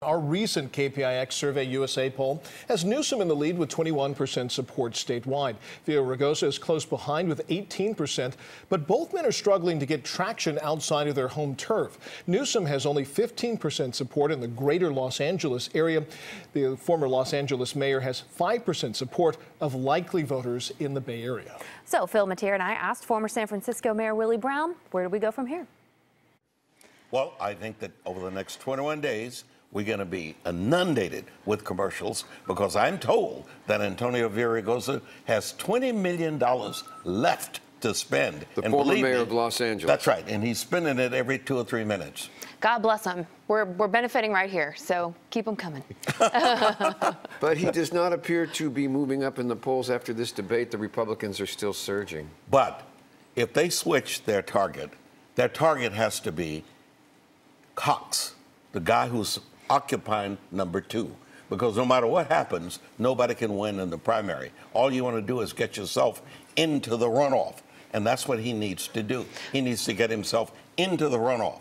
Our recent KPIX Survey USA poll has Newsom in the lead with 21% support statewide. Villaraigosa is close behind with 18%, but both men are struggling to get traction outside of their home turf. Newsom has only 15% support in the greater Los Angeles area. The former Los Angeles mayor has 5% support of likely voters in the Bay Area. So Phil Mateer and I asked former San Francisco Mayor Willie Brown, where do we go from here? Well, I think that over the next 21 days, we're going to be inundated with commercials because I'm told that Antonio Villaraigosa has $20 million left to spend. The former mayor of Los Angeles. That's right, and he's spending it every 2 or 3 minutes. God bless him. We're benefiting right here, so keep them coming. But he does not appear to be moving up in the polls after this debate. The Republicans are still surging. But if they switch their target has to be Cox, the guy who's occupying number 2, because no matter what happens, nobody can win in the primary. All you want to do is get yourself into the runoff, and that's what he needs to do. He needs to get himself into the runoff.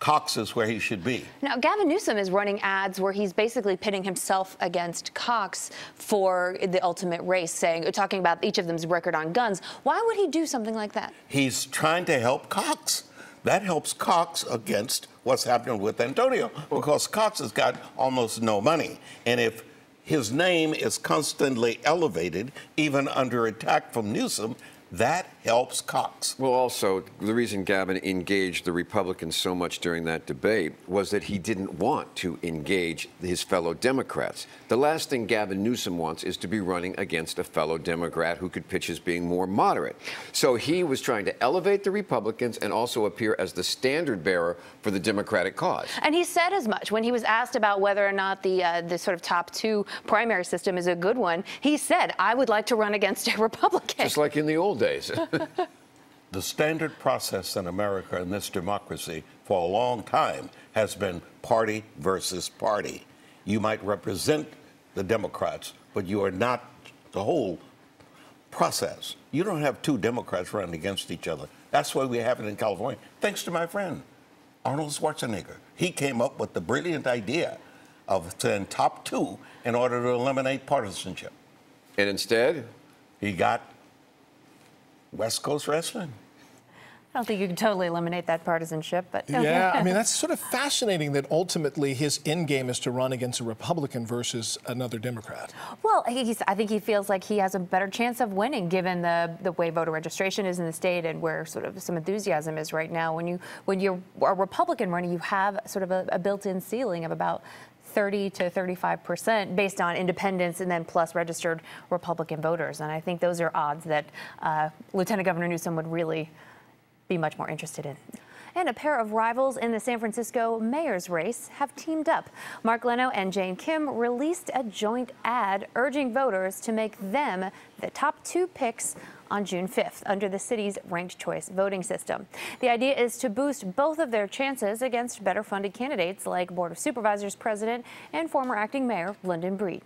Cox is where he should be. Now, Gavin Newsom is running ads where he's basically pitting himself against Cox for the ultimate race, talking about each of them's record on guns. Why would he do something like that? He's trying to help Cox. That helps Cox against what's happening with Antonio, because Cox has got almost no money. And if his name is constantly elevated, even under attack from Newsom, that helps Cox. Well, also, the reason Gavin engaged the Republicans so much during that debate was that he didn't want to engage his fellow Democrats. The last thing Gavin Newsom wants is to be running against a fellow Democrat who could pitch as being more moderate. So he was trying to elevate the Republicans and also appear as the standard bearer for the Democratic cause. And he said as much when he was asked about whether or not the sort of top 2 primary system is a good one. He said, I would like to run against a Republican. Just like in the old days. The standard process in America in this democracy for a long time has been party versus party. You might represent the Democrats, but you are not the whole process. You don't have 2 Democrats running against each other. That's why we have it in California, thanks to my friend Arnold Schwarzenegger. He came up with the brilliant idea of saying top 2 in order to eliminate partisanship. And instead, he got West Coast wrestling. I don't think you can totally eliminate that partisanship, but yeah, I mean, that's sort of fascinating that ultimately his end game is to run against a Republican versus another Democrat. Well, I think he feels like he has a better chance of winning given the way voter registration is in the state and where sort of some enthusiasm is right now. When you're a Republican running, you have sort of a built-in ceiling of about 30 to 35% based on independents and then plus registered Republican voters. And I think those are odds that Lieutenant Governor Newsom would really be much more interested in. And a pair of rivals in the San Francisco mayor's race have teamed up. Mark Leno and Jane Kim released a joint ad urging voters to make them the top 2 picks on June 5th under the city's ranked choice voting system. The idea is to boost both of their chances against better funded candidates like Board of Supervisors President and former acting mayor London Breed.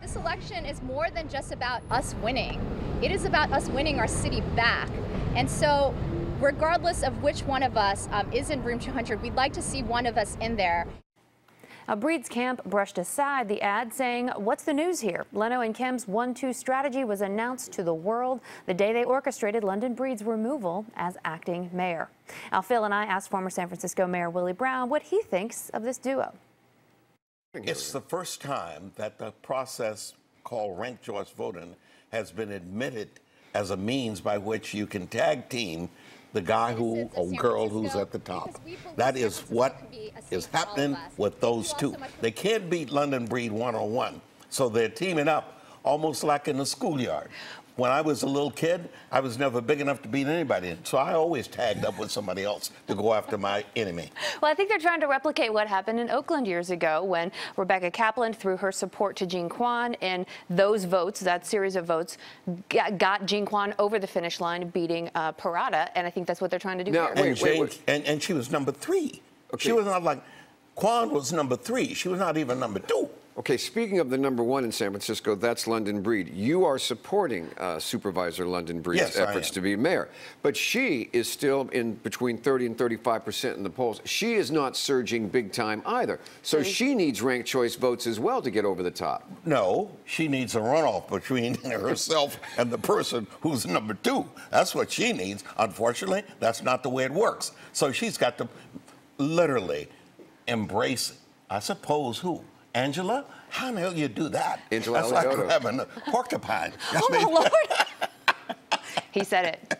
This election is more than just about us winning. It is about us winning our city back. And so regardless of which one of us is in room 200, we'd like to see one of us in there. Now, Breed's camp brushed aside the ad, saying, what's the news here? Leno and Kim's 1-2 strategy was announced to the world the day they orchestrated London Breed's removal as acting mayor. Now, Phil and I asked former San Francisco Mayor Willie Brown what he thinks of this duo. It's the first time that the process called ranked choice voting has been admitted as a means by which you can tag team the guy who or girl who's at the top. That is what is happening with those 2. They can't beat London Breed one-on-one, so they're teaming up almost like in the schoolyard. When I was a little kid, I was never big enough to beat anybody, so I always tagged up with somebody else to go after my enemy. Well, I think they're trying to replicate what happened in Oakland years ago when Rebecca Kaplan threw her support to Jean Quan, and those votes, that series of votes, got Jean Quan over the finish line, beating Parada, and I think that's what they're trying to do here. And she was number 3. Okay. She was not like, Quan was number 3. She was not even number 2. Okay, speaking of the #1 in San Francisco, that's London Breed. You are supporting Supervisor London Breed's efforts to be mayor. But she is still in between 30 and 35% in the polls. She is not surging big time either. So she needs ranked choice votes as well to get over the top. No, she needs a runoff between herself and the person who's #2. That's what she needs. Unfortunately, that's not the way it works. So she's got to literally embrace, I suppose, who? Angela? How in the hell you do that? Angela That's like Alioto. having a porcupine. Oh, my Lord. He said it.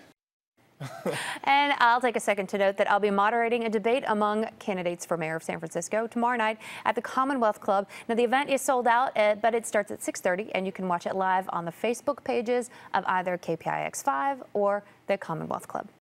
And I'll take a second to note that I'll be moderating a debate among candidates for mayor of San Francisco tomorrow night at the Commonwealth Club. Now, the event is sold out, but it starts at 6:30, and you can watch it live on the Facebook pages of either KPIX 5 or the Commonwealth Club.